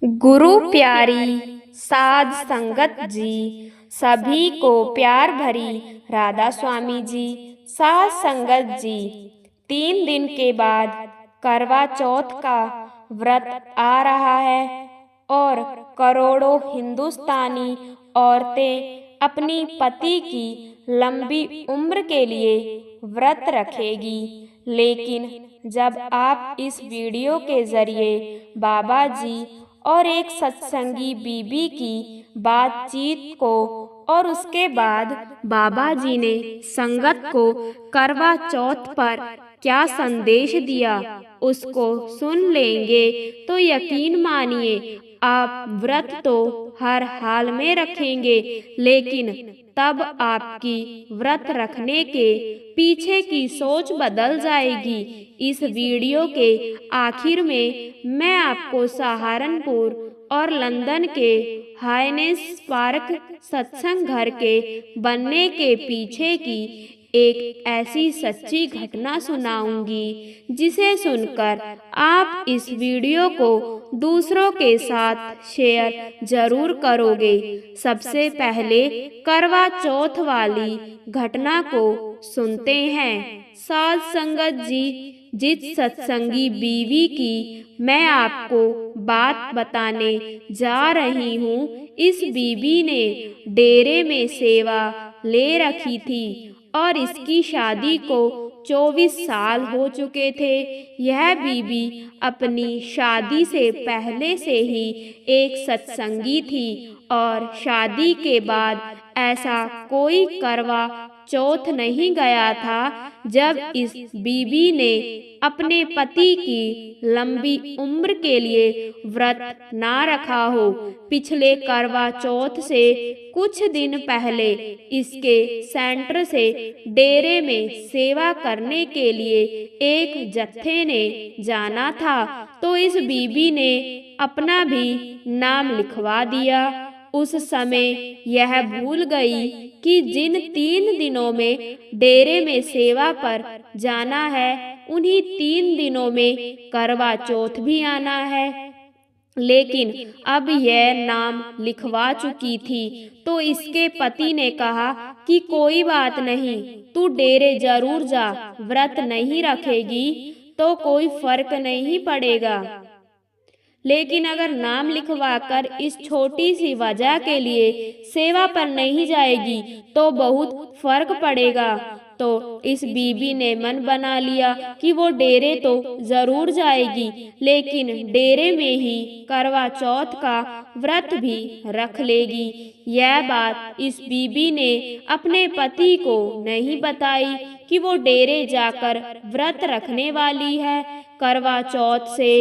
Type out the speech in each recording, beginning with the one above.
गुरु प्यारी साध संगत जी, सभी को प्यार भरी राधा स्वामी जी। साध संगत जी, 3 दिन के बाद करवा चौथ का व्रत आ रहा है और करोड़ों हिंदुस्तानी औरतें अपनी पति की लंबी उम्र के लिए व्रत रखेगी। लेकिन जब आप इस वीडियो के जरिए बाबा जी और एक सत्संगी बीबी की बातचीत को और उसके बाद बाबा जी ने संगत को करवा चौथ पर क्या संदेश दिया उसको सुन लेंगे तो यकीन मानिए आप व्रत तो हर हाल में रखेंगे, लेकिन तब आपकी व्रत रखने के पीछे की सोच बदल जाएगी। इस वीडियो के आखिर में मैं आपको सहारनपुर और लंदन के हाइनेस पार्क सत्संग घर के बनने के पीछे की एक ऐसी सच्ची घटना सुनाऊंगी जिसे सुनकर आप इस वीडियो को दूसरों के साथ शेयर जरूर करोगे। सबसे पहले करवा चौथ वाली घटना को सुनते हैं। साध संगत जी, जिस सत्संगी बीवी की मैं आपको बात बताने जा रही हूँ, इस बीबी ने डेरे में सेवा ले रखी थी और इसकी शादी को 24 साल हो चुके थे। यह बीबी अपनी शादी से पहले से ही एक सत्संगी थी और शादी के बाद ऐसा कोई करवा चौथ नहीं गया था जब इस बीबी ने अपने पति की लंबी उम्र के लिए व्रत ना रखा हो। पिछले करवा चौथ से कुछ दिन पहले इसके सेंटर से डेरे में सेवा करने के लिए एक जत्थे ने जाना था, तो इस बीबी ने अपना भी नाम लिखवा दिया। उस समय यह भूल गई कि जिन 3 दिनों में डेरे में सेवा पर जाना है, उन्हीं 3 दिनों में करवा चौथ भी आना है। लेकिन अब यह नाम लिखवा चुकी थी तो इसके पति ने कहा कि कोई बात नहीं, तू डेरे जरूर जा, व्रत नहीं रखेगी तो कोई फर्क नहीं पड़ेगा, लेकिन अगर नाम लिखवाकर इस छोटी सी वजह के लिए सेवा पर नहीं जाएगी तो बहुत फर्क पड़ेगा। तो इस बीबी ने मन बना लिया कि वो डेरे तो जरूर जाएगी, लेकिन डेरे में ही करवा चौथ का व्रत भी रख लेगी। यह बात इस बीबी ने अपने पति को नहीं बताई कि वो डेरे जाकर व्रत रखने वाली है। करवा चौथ से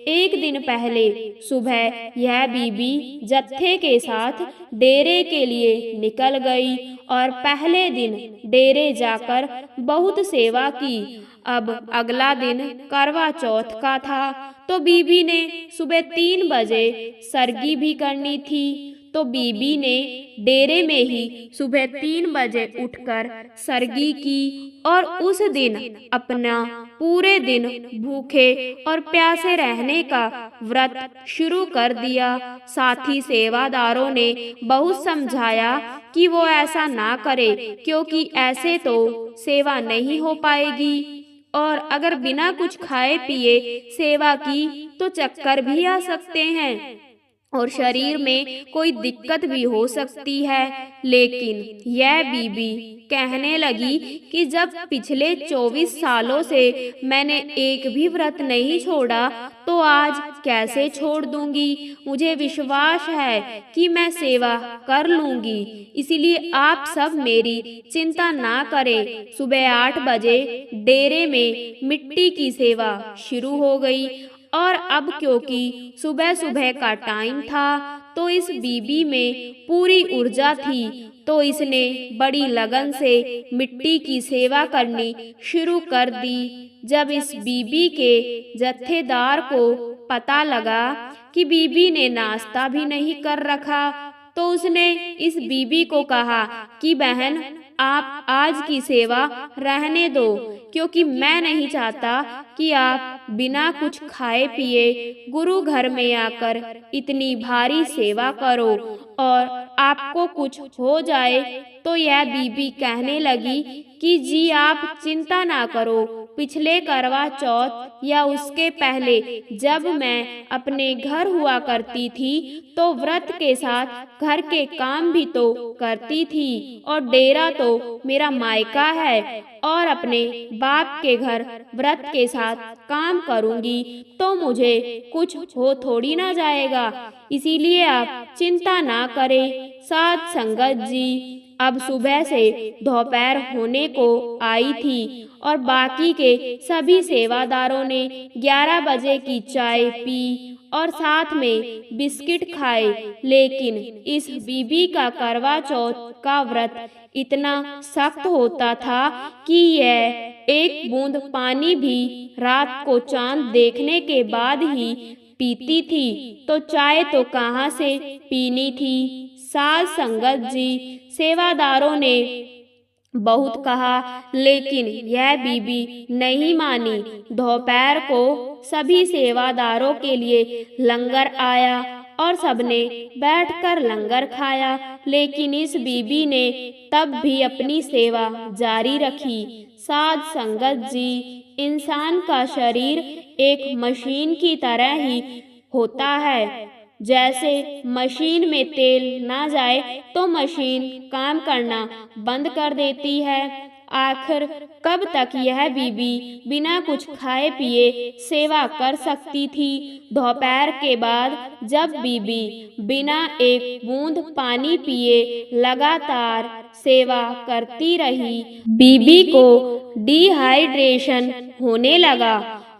एक दिन पहले सुबह यह बीबी जत्थे के साथ डेरे के लिए निकल गई और पहले दिन डेरे जाकर बहुत सेवा की। अब अगला दिन करवा चौथ का था तो बीबी ने सुबह 3 बजे सरगी भी करनी थी, तो बीबी ने डेरे में ही सुबह 3 बजे उठकर सरगी की और उस दिन अपना पूरे दिन भूखे और प्यासे रहने का व्रत शुरू कर दिया। साथी सेवादारों ने बहुत समझाया कि वो ऐसा ना करे, क्योंकि ऐसे तो सेवा नहीं हो पाएगी और अगर बिना कुछ खाए पिए सेवा की तो चक्कर भी आ सकते हैं और शरीर में कोई दिक्कत भी हो सकती है। लेकिन यह बीबी कहने लगी कि जब पिछले 24 सालों से मैंने एक भी व्रत नहीं छोड़ा तो आज कैसे छोड़ दूंगी। मुझे विश्वास है कि मैं सेवा कर लूंगी, इसलिए आप सब मेरी चिंता ना करें। सुबह 8 बजे डेरे में मिट्टी की सेवा शुरू हो गई और अब क्योंकि सुबह सुबह का टाइम था तो इस बीबी में पूरी ऊर्जा थी, तो इसने बड़ी लगन से मिट्टी की सेवा करनी शुरू कर दी। जब इस बीबी के जत्थेदार को पता लगा कि बीबी ने नाश्ता भी नहीं कर रखा तो उसने इस बीबी को कहा कि बहन, आप आज की सेवा रहने दो, क्योंकि मैं नहीं चाहता कि आप बिना कुछ खाए पिए गुरु घर में आकर इतनी भारी सेवा करो और आपको कुछ हो जाए। तो यह बीबी कहने लगी कि जी आप चिंता ना करो, पिछले करवा चौथ या उसके पहले जब मैं अपने घर हुआ करती थी तो व्रत के साथ घर के काम भी तो करती थी और डेरा तो मेरा मायका है और अपने बाप के घर व्रत के साथ काम करूंगी तो मुझे कुछ हो थोड़ी ना जाएगा, इसीलिए आप चिंता ना करें। साध संगत जी अब सुबह से दोपहर होने को आई थी और बाकी के सभी सेवादारों ने 11 बजे की चाय पी और साथ में बिस्किट खाए, लेकिन इस बीबी का करवा चौथ का व्रत इतना सख्त होता था कि यह एक बूंद पानी भी रात को चांद देखने के बाद ही पीती थी, तो चाय तो कहाँ से पीनी थी। साध संगत जी सेवादारों ने बहुत कहा, लेकिन यह बीबी नहीं मानी। दोपहर को सभी सेवादारों के लिए लंगर आया और सबने बैठकर लंगर खाया, लेकिन इस बीबी ने तब भी अपनी सेवा जारी रखी। साध संगत जी इंसान का शरीर एक मशीन की तरह ही होता है, जैसे मशीन में तेल ना जाए तो मशीन काम करना बंद कर देती है। आखिर कब तक यह बीबी बिना कुछ खाए पिए सेवा कर सकती थी। दोपहर के बाद जब बीबी बिना एक बूंद पानी पिए लगातार सेवा करती रही, बीबी को डिहाइड्रेशन होने लगा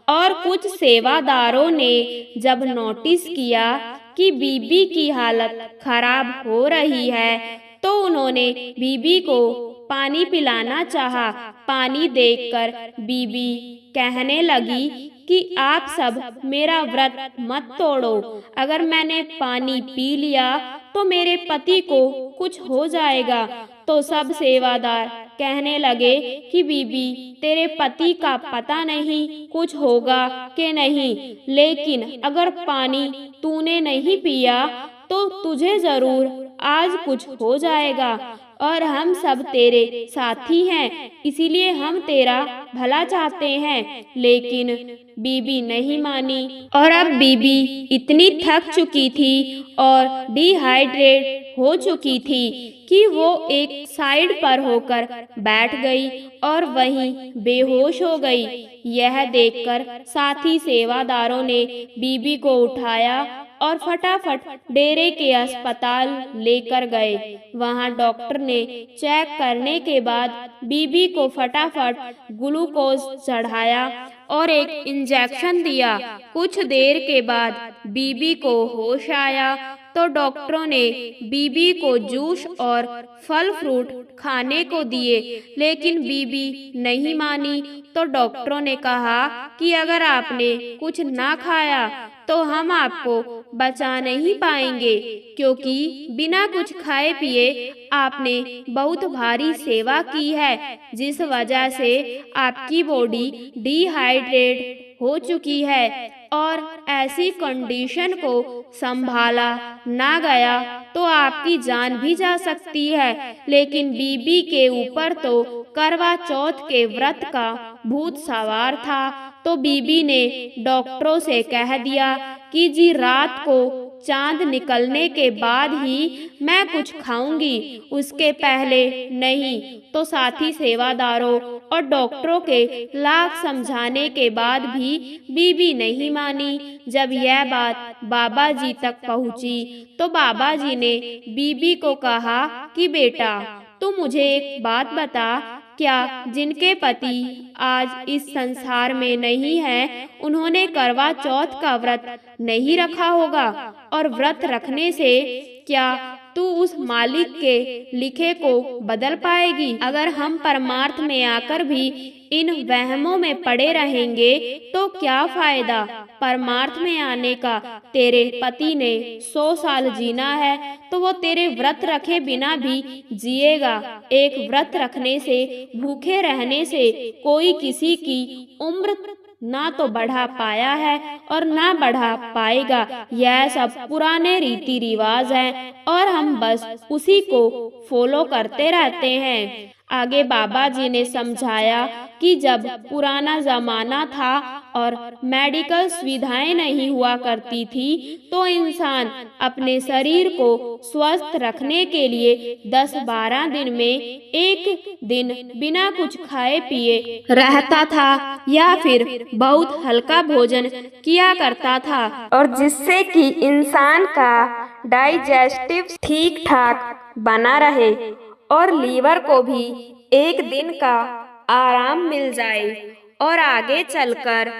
और कुछ सेवादारों ने जब नोटिस किया कि बीबी की हालत खराब हो रही है तो उन्होंने बीबी को पानी पिलाना चाहा। पानी देखकर बीबी कहने लगी कि आप सब मेरा व्रत मत तोड़ो, अगर मैंने पानी पी लिया तो मेरे पति को कुछ हो जाएगा। तो सब सेवादार कहने लगे कि बीबी तेरे पति का पता नहीं कुछ होगा कि नहीं, लेकिन अगर पानी तूने नहीं पिया तो तुझे जरूर आज कुछ हो जाएगा और हम सब तेरे साथी हैं, इसीलिए हम तेरा भला चाहते हैं। लेकिन बीबी नहीं मानी और अब बीबी इतनी थक चुकी थी और डिहाइड्रेट हो चुकी थी कि वो एक साइड पर होकर बैठ गई और वहीं बेहोश हो गई। यह देखकर साथी सेवादारों ने बीबी को उठाया और फटाफट डेरे के अस्पताल लेकर गए। वहां डॉक्टर ने चेक करने के बाद बीबी को फटाफट ग्लूकोज चढ़ाया और एक इंजेक्शन दिया। कुछ देर के बाद बीबी को होश आया तो डॉक्टरों ने बीबी को जूस और फल फ्रूट खाने को दिए, लेकिन बीबी नहीं मानी। तो डॉक्टरों ने कहा कि अगर आपने कुछ ना खाया तो हम आपको बचा नहीं पाएंगे, क्योंकि बिना कुछ खाए पिए आपने बहुत भारी सेवा की है, जिस वजह से आपकी बॉडी डिहाइड्रेट हो चुकी है और ऐसी कंडीशन को संभाला ना गया तो आपकी जान भी जा सकती है। लेकिन बीबी के ऊपर तो करवा चौथ के व्रत का भूत सवार था, तो बीबी ने डॉक्टरों से कह दिया कि जी रात को चांद निकलने के बाद ही मैं कुछ खाऊंगी, उसके पहले नहीं। तो साथी सेवादारों और डॉक्टरों के लाख समझाने के बाद भी बीबी नहीं मानी। जब यह बात बाबा जी तक पहुंची तो बाबा जी ने बीबी को कहा कि बेटा तू मुझे एक बात बता, क्या जिनके पति आज इस संसार में नहीं है उन्होंने करवा चौथ का व्रत नहीं रखा होगा, और व्रत रखने से क्या तू उस मालिक के लिखे को बदल पाएगी? अगर हम परमार्थ में आकर भी इन वहमों में पड़े रहेंगे तो क्या फायदा? परमार्थ में आने का तेरे पति ने 100 साल जीना है तो वो तेरे व्रत रखे बिना भी जिएगा। एक व्रत रखने से, भूखे रहने से कोई किसी की उम्र ना तो बढ़ा पाया है और ना बढ़ा पाएगा। यह सब पुराने रीति रिवाज हैं और हम बस उसी को फॉलो करते रहते हैं। आगे बाबा जी ने समझाया कि जब पुराना जमाना था और मेडिकल सुविधाएं नहीं हुआ करती थी तो इंसान अपने शरीर को स्वस्थ रखने के लिए 10-12 दिन में एक दिन बिना कुछ खाए पिए रहता था या फिर बहुत हल्का भोजन किया करता था, और जिससे कि इंसान का डाइजेस्टिव ठीक ठाक बना रहे और लीवर को भी एक दिन का आराम मिल जाए। और आगे चलकर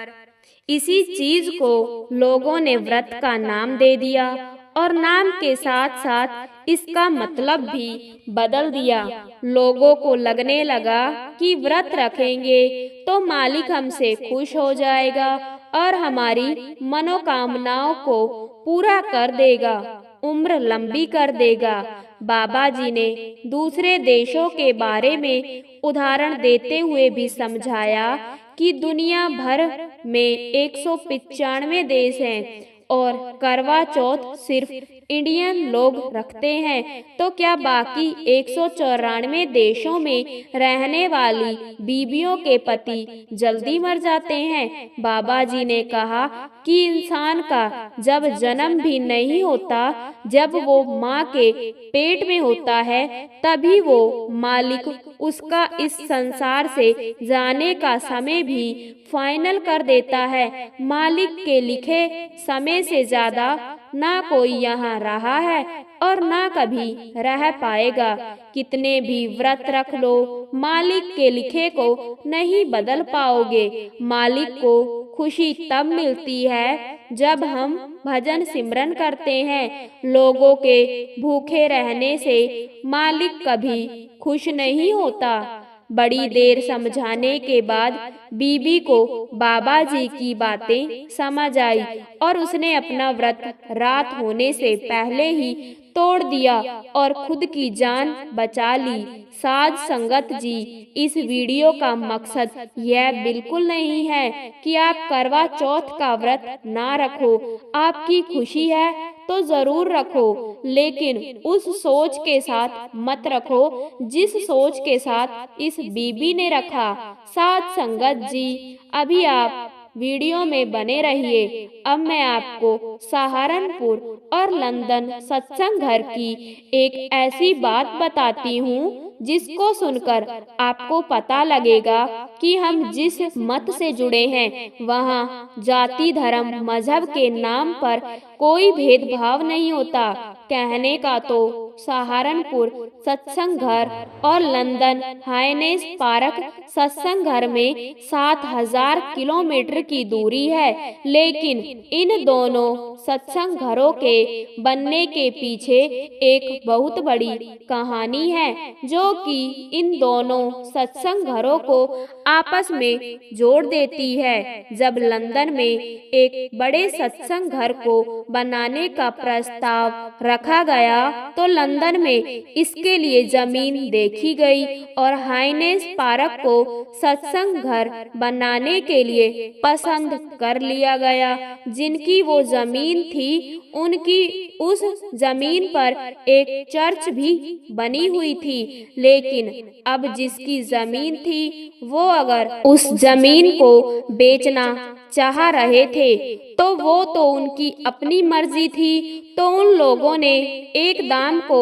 इसी चीज को लोगों ने व्रत का नाम दे दिया और नाम के साथ साथ इसका मतलब भी बदल दिया। लोगों को लगने लगा कि व्रत रखेंगे तो मालिक हमसे खुश हो जाएगा और हमारी मनोकामनाओं को पूरा कर देगा, उम्र लंबी कर देगा। बाबा जी ने दूसरे देशों के बारे में उदाहरण देते हुए भी समझाया कि दुनिया भर में 195 देश हैं और करवा चौथ सिर्फ इंडियन लोग रखते हैं, तो क्या बाकी 194 देशों में रहने वाली बीबियों के पति जल्दी मर जाते हैं? बाबा जी ने कहा कि इंसान का जब जन्म भी नहीं होता, जब वो माँ के पेट में होता है, तभी वो मालिक उसका इस संसार से जाने का समय भी फाइनल कर देता है। मालिक के लिखे समय से ज्यादा ना कोई यहाँ रहा है और ना कभी रह पाएगा। कितने भी व्रत रख लो, मालिक के लिखे को नहीं बदल पाओगे। मालिक को खुशी तब मिलती है जब हम भजन सिमरन करते हैं। लोगों के भूखे रहने से मालिक कभी खुश नहीं होता। बड़ी देर समझाने के बाद बीबी को बाबा जी की बातें समझ आई और उसने अपना व्रत रात होने से पहले ही तोड़ दिया और खुद की जान बचा ली। साध संगत जी, इस वीडियो का मकसद यह बिल्कुल नहीं है कि आप करवा चौथ का व्रत ना रखो। आपकी खुशी है तो जरूर रखो, लेकिन उस सोच के साथ मत रखो जिस सोच के साथ इस बीबी ने रखा। साध संगत जी, अभी आप वीडियो में बने रहिए। अब मैं आपको सहारनपुर और लंदन सत्संग घर की एक ऐसी बात बताती हूँ जिसको सुनकर आपको पता लगेगा कि हम जिस मत से जुड़े हैं वहाँ जाति, धर्म, मजहब के नाम पर कोई भेदभाव नहीं होता। कहने का तो सहारनपुर सत्संग घर और लंदन हाइनेस पार्क सत्संग घर में 7000 किलोमीटर की दूरी है, लेकिन इन दोनों सत्संग घरों के बनने के पीछे एक बहुत बड़ी कहानी है जो कि इन दोनों सत्संग घरों को आपस में जोड़ देती है। जब लंदन में एक बड़े सत्संग घर को बनाने का प्रस्ताव रखा गया तो लंदन में इसके लिए जमीन देखी गई और हाइनेस पार्क को सत्संग घर बनाने के लिए पसंद कर लिया गया। जिनकी वो जमीन थी उनकी उस जमीन पर एक चर्च भी बनी हुई थी, लेकिन अब जिसकी जमीन थी वो अगर उस जमीन को बेचना चाह रहे थे तो वो तो उनकी अपनी मर्जी थी। तो उन लोगों ने एक दाम को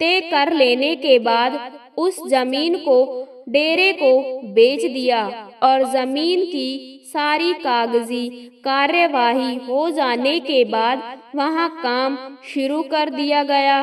तय कर लेने के बाद उस जमीन को डेरे को बेच दिया और जमीन की सारी कागजी कार्यवाही हो जाने के बाद वहां काम शुरू कर दिया गया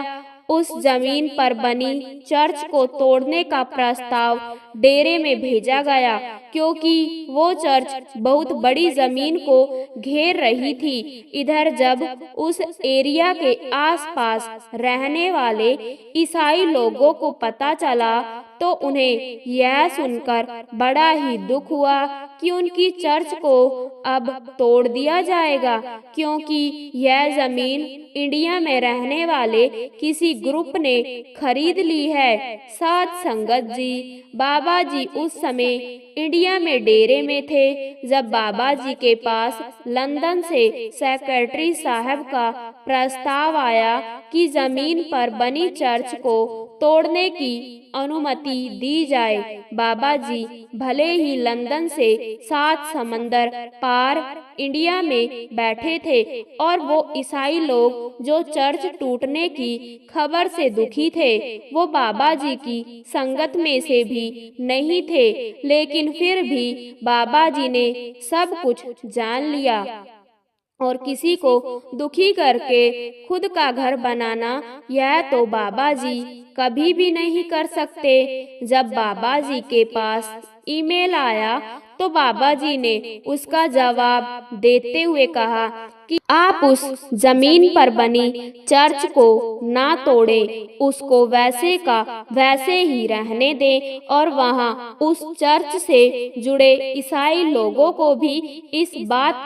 उस जमीन पर बनी चर्च को तोड़ने का प्रस्ताव डेरे में भेजा गया, क्योंकि वो चर्च बहुत बड़ी जमीन को घेर रही थी। इधर जब उस एरिया के आसपास रहने वाले ईसाई लोगों को पता चला तो उन्हें यह सुनकर बड़ा ही दुख हुआ कि उनकी चर्च को अब तोड़ दिया जाएगा, क्योंकि यह जमीन इंडिया में रहने वाले किसी ग्रुप ने खरीद ली है। साध संगत जी, बाबा जी उस समय इंडिया में डेरे में थे जब बाबा जी के पास लंदन से सेक्रेटरी साहब का प्रस्ताव आया कि जमीन पर बनी चर्च को तोड़ने की अनुमति दी जाए। बाबा जी भले ही लंदन से 7 समंदर पार इंडिया में बैठे थे और वो ईसाई लोग जो चर्च टूटने की खबर से दुखी थे, वो बाबा जी की संगत में से भी नहीं थे, लेकिन फिर भी बाबा जी ने सब कुछ जान लिया और किसी को दुखी करके खुद का घर बनाना यह तो बाबा जी कभी भी नहीं कर सकते। जब बाबा जी के पास ईमेल आया तो बाबा जी ने उसका जवाब देते हुए कहा कि आप उस जमीन पर बनी चर्च को ना तोड़े, उसको वैसे का वैसे ही रहने दें और वहाँ उस चर्च से जुड़े ईसाई लोगों को भी इस बात की